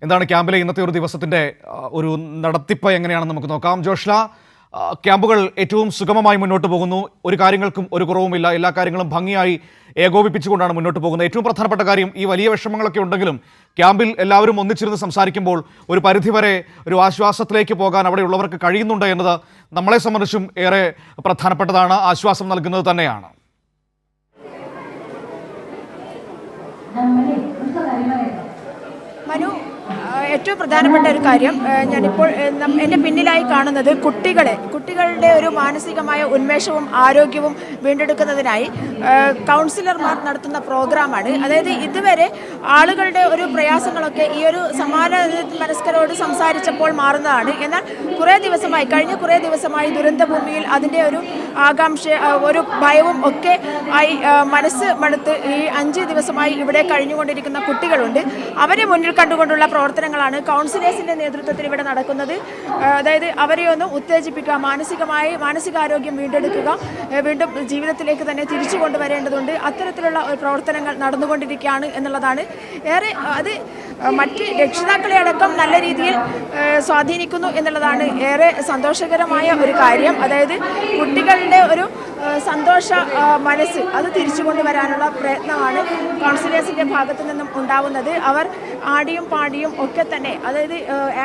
എന്താണ് ക്യാമ്പിലെ ഇന്നത്തെ ഒരു ദിവസത്തിന്റെ ഒരു നടത്തിപ്പ് എങ്ങനെയാണെന്ന് നമുക്ക് നോക്കാം. ജോഷ്ല, ക്യാമ്പുകൾ ഏറ്റവും സുഗമമായി മുന്നോട്ട് പോകുന്നു, ഒരു കാര്യങ്ങൾക്കും ഒരു കുറവുമില്ല, എല്ലാ കാര്യങ്ങളും ഭംഗിയായി ഏകോപിപ്പിച്ചുകൊണ്ടാണ് മുന്നോട്ട് പോകുന്നത്. ഏറ്റവും പ്രധാനപ്പെട്ട കാര്യം, ഈ വലിയ വിഷമങ്ങളൊക്കെ ഉണ്ടെങ്കിലും ക്യാമ്പിൽ എല്ലാവരും ഒന്നിച്ചിരുന്ന് സംസാരിക്കുമ്പോൾ ഒരു പരിധിവരെ ഒരു ആശ്വാസത്തിലേക്ക് പോകാൻ അവിടെയുള്ളവർക്ക് കഴിയുന്നുണ്ട് എന്നത് നമ്മളെ സംബന്ധിച്ചും ഏറെ പ്രധാനപ്പെട്ടതാണ്, ആശ്വാസം നൽകുന്നത് തന്നെയാണ്. മനു, ഏറ്റവും പ്രധാനപ്പെട്ട ഒരു കാര്യം ഞാനിപ്പോൾ എൻ്റെ പിന്നിലായി കാണുന്നത് കുട്ടികളുടെ ഒരു മാനസികമായ ഉന്മേഷവും ആരോഗ്യവും വീണ്ടെടുക്കുന്നതിനായി കൗൺസിലർമാർ നടത്തുന്ന പ്രോഗ്രാമാണ്. അതായത് ഇതുവരെ ആളുകളുടെ ഒരു പ്രയാസങ്ങളൊക്കെ ഈ ഒരു സമാന മനസ്കരോട് സംസാരിച്ചപ്പോൾ മാറുന്നതാണ്. എന്നാൽ കഴിഞ്ഞ കുറേ ദിവസമായി ദുരന്തഭൂമിയിൽ അതിൻ്റെ ഒരു ആകാംക്ഷ, ഒരു ഭയവും ഒക്കെ ആയി മനസ്സ് മടുത്ത് ഈ 5 ദിവസമായി ഇവിടെ കഴിഞ്ഞുകൊണ്ടിരിക്കുന്ന കുട്ടികളുണ്ട്. അവരെ മുന്നിൽ കണ്ടുകൊണ്ടുള്ള പ്രവർത്തനങ്ങളാണ് കൗൺസിലേഴ്സിന്റെ നേതൃത്വത്തിൽ ഇവിടെ നടക്കുന്നത്. അതായത് അവരെ ഒന്ന് ഉത്തേജിപ്പിക്കുക, മാനസികാരോഗ്യം വീണ്ടെടുക്കുക, വീണ്ടും ജീവിതത്തിലേക്ക് തന്നെ തിരിച്ചു കൊണ്ടുവരേണ്ടതുണ്ട്. അത്തരത്തിലുള്ള പ്രവർത്തനങ്ങൾ നടന്നുകൊണ്ടിരിക്കുകയാണ് എന്നുള്ളതാണ്. അത് മറ്റ് രക്ഷിതാക്കളെ അടക്കം നല്ല രീതിയിൽ സ്വാധീനിക്കുന്നു എന്നുള്ളതാണ് ഏറെ സന്തോഷകരമായ ഒരു കാര്യം. അതായത് കുട്ടികളുടെ ഒരു സന്തോഷ മനസ്സ് അത് തിരിച്ചു കൊണ്ടുവരാനുള്ള പ്രയത്നമാണ് കൗൺസിലേഴ്സിൻ്റെ ഭാഗത്തു നിന്നും ഉണ്ടാവുന്നത്. അവർ ആടിയും പാടിയും ഒക്കെ തന്നെ, അതായത്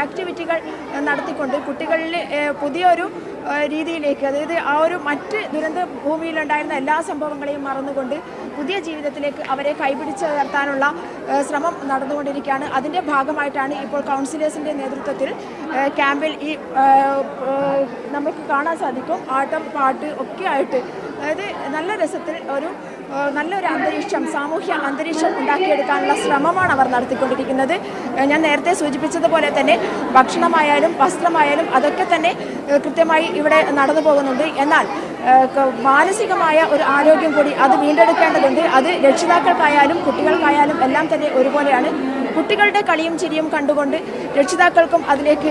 ആക്ടിവിറ്റികൾ നടത്തിക്കൊണ്ട് കുട്ടികളിൽ പുതിയൊരു രീതിയിലേക്ക്, അതായത് ആ ഒരു മറ്റ് ദുരന്ത ഭൂമിയിലുണ്ടായിരുന്ന എല്ലാ സംഭവങ്ങളെയും മറന്നുകൊണ്ട് പുതിയ ജീവിതത്തിലേക്ക് അവരെ കൈപിടിച്ച് ഉയർത്താനുള്ള ശ്രമം നടന്നുകൊണ്ടിരിക്കുകയാണ്. അതിൻ്റെ ഭാഗമായിട്ടാണ് ഇപ്പോൾ കൗൺസിലേഴ്സിൻ്റെ നേതൃത്വത്തിൽ ക്യാമ്പിൽ ഈ നമുക്ക് കാണാൻ സാധിക്കും ആട്ടം പാട്ട് ഒക്കെ ആയിട്ട്, അതായത് നല്ല രസത്തിൽ നല്ലൊരു അന്തരീക്ഷം, സാമൂഹ്യ അന്തരീക്ഷം ഉണ്ടാക്കിയെടുക്കാനുള്ള ശ്രമമാണ് അവർ നടത്തിക്കൊണ്ടിരിക്കുന്നത്. ഞാൻ നേരത്തെ സൂചിപ്പിച്ചതുപോലെ തന്നെ ഭക്ഷണമായാലും വസ്ത്രമായാലും അതൊക്കെ തന്നെ കൃത്യമായി ഇവിടെ നടന്നു പോകുന്നുണ്ട്. എന്നാൽ മാനസികമായ ഒരു ആരോഗ്യം കൂടി അത് വീണ്ടെടുക്കേണ്ടതുണ്ട്. അത് രക്ഷിതാക്കൾക്കായാലും കുട്ടികൾക്കായാലും എല്ലാം തന്നെ ഒരുപോലെയാണ്. കുട്ടികളുടെ കളിയും ചിരിയും കണ്ടുകൊണ്ട് രക്ഷിതാക്കൾക്കും അതിലേക്ക്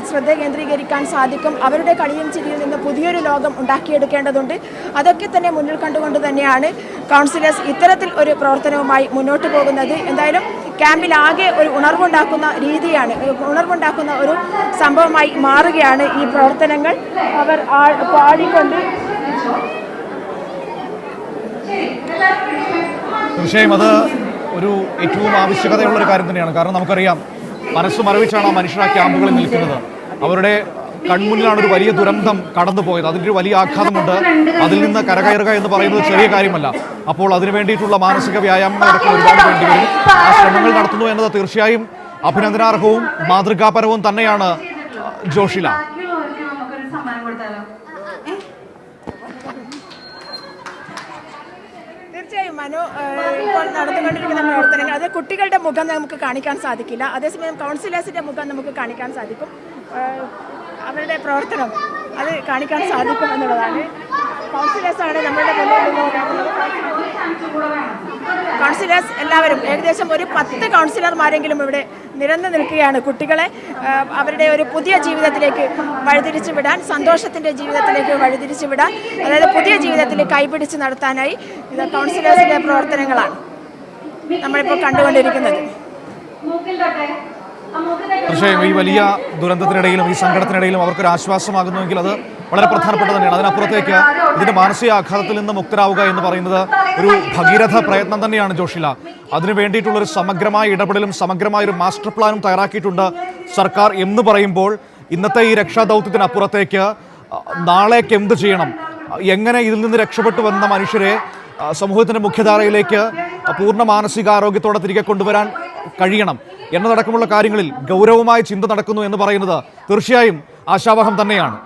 ശ്രദ്ധ കേന്ദ്രീകരിക്കാൻ സാധിക്കും. അവരുടെ കളിയും ചിരിയിൽ നിന്ന് പുതിയൊരു ലോകം ഉണ്ടാക്കിയെടുക്കേണ്ടതുണ്ട്. അതൊക്കെ തന്നെ മുന്നിൽ കണ്ടുകൊണ്ട് തന്നെയാണ് കൗൺസിലേഴ്സ് ഇത്തരത്തിൽ ഒരു പ്രവർത്തനവുമായി മുന്നോട്ട് പോകുന്നത്. എന്തായാലും ക്യാമ്പിലാകെ ഒരു ഉണർവുണ്ടാക്കുന്ന ഒരു സംഭവമായി മാറുകയാണ് ഈ പ്രവർത്തനങ്ങൾ. അവർ പാടിക്കൊണ്ട് തീർച്ചയായും അത് ഒരു ഏറ്റവും ആവശ്യകതയുള്ള ഒരു കാര്യം തന്നെയാണ്. കാരണം നമുക്കറിയാം, മനസ്സ് മരവിച്ചാണ് ആ മനുഷ്യർ ആ ക്യാമ്പുകളിൽ നിൽക്കുന്നത്. അവരുടെ കൺമുന്നിലാണ് ഒരു വലിയ ദുരന്തം കടന്നുപോയത്, അതിൻ്റെ ഒരു വലിയ ആഘാതമുണ്ട്. അതിൽ നിന്ന് കരകയറുക എന്ന് പറയുന്നത് ചെറിയ കാര്യമല്ല. അപ്പോൾ അതിനു വേണ്ടിയിട്ടുള്ള മാനസിക വ്യായാമങ്ങളൊക്കെ ഒരുപാട് വേണ്ടിവരും. ആ ശ്രമങ്ങൾ നടത്തുന്നു എന്നത് തീർച്ചയായും അഭിനന്ദനാർഹവും മാതൃകാപരവും തന്നെയാണ്. ജോഷില, തീർച്ചയായും മനു, ഇപ്പോൾ നടന്നുകൊണ്ടിരിക്കുന്ന പ്രവർത്തനങ്ങൾ അത് കുട്ടികളുടെ മുഖം നമുക്ക് കാണിക്കാൻ സാധിക്കില്ല. അതേസമയം കൗൺസിലേഴ്സിന്റെ മുഖം നമുക്ക് കാണിക്കാൻ സാധിക്കും. അവരുടെ പ്രവർത്തനം അത് കാണിക്കാൻ സാധിക്കും എന്നുള്ളതാണ്. കൗൺസിലേഴ്സാണ് നമ്മളുടെ കൗൺസിലേഴ്സ് എല്ലാവരും, ഏകദേശം ഒരു 10 കൗൺസിലർമാരെങ്കിലും ഇവിടെ നിരന്നു നിൽക്കുകയാണ്. കുട്ടികളെ അവരുടെ ഒരു പുതിയ ജീവിതത്തിലേക്ക് വഴിതിരിച്ചു വിടാൻ, സന്തോഷത്തിൻ്റെ ജീവിതത്തിലേക്ക് വഴിതിരിച്ചു വിടാൻ, അതായത് പുതിയ ജീവിതത്തിൽ കൈപിടിച്ച് നടത്താനായി ഇത് കൗൺസിലേഴ്സിൻ്റെ പ്രവർത്തനങ്ങളാണ് നമ്മളിപ്പോൾ കണ്ടുകൊണ്ടിരിക്കുന്നത്. തീർച്ചയായും ഈ വലിയ ദുരന്തത്തിനിടയിലും ഈ സങ്കടത്തിനിടയിലും അവർക്കൊരു ആശ്വാസമാകുന്നുവെങ്കിൽ അത് വളരെ പ്രധാനപ്പെട്ട തന്നെയാണ്. അതിനപ്പുറത്തേക്ക് ഇതിന്റെ മാനസിക ആഘാതത്തിൽ നിന്ന് മുക്തരാവുക എന്ന് പറയുന്നത് ഒരു ഭഗീരഥ പ്രയത്നം തന്നെയാണ്. ജോഷില, അതിനു വേണ്ടിയിട്ടുള്ളൊരു സമഗ്രമായ ഇടപെടലും സമഗ്രമായ ഒരു മാസ്റ്റർ പ്ലാനും തയ്യാറാക്കിയിട്ടുണ്ട് സർക്കാർ എന്ന് പറയുമ്പോൾ, ഇന്നത്തെ ഈ രക്ഷാദൗത്യത്തിനപ്പുറത്തേക്ക് നാളേക്ക് എന്ത് ചെയ്യണം, എങ്ങനെ ഇതിൽ നിന്ന് രക്ഷപ്പെട്ടു വന്ന മനുഷ്യരെ സമൂഹത്തിന്റെ മുഖ്യധാരയിലേക്ക് പൂർണ്ണ മാനസികാരോഗ്യത്തോടെ തിരികെ കൊണ്ടുവരാൻ കഴിയണം എന്നതടക്കമുള്ള കാര്യങ്ങളിൽ ഗൗരവമായ ചിന്ത നടക്കുന്നു എന്ന് പറയുന്നത് തീർച്ചയായും ആശാവഹം തന്നെയാണ്.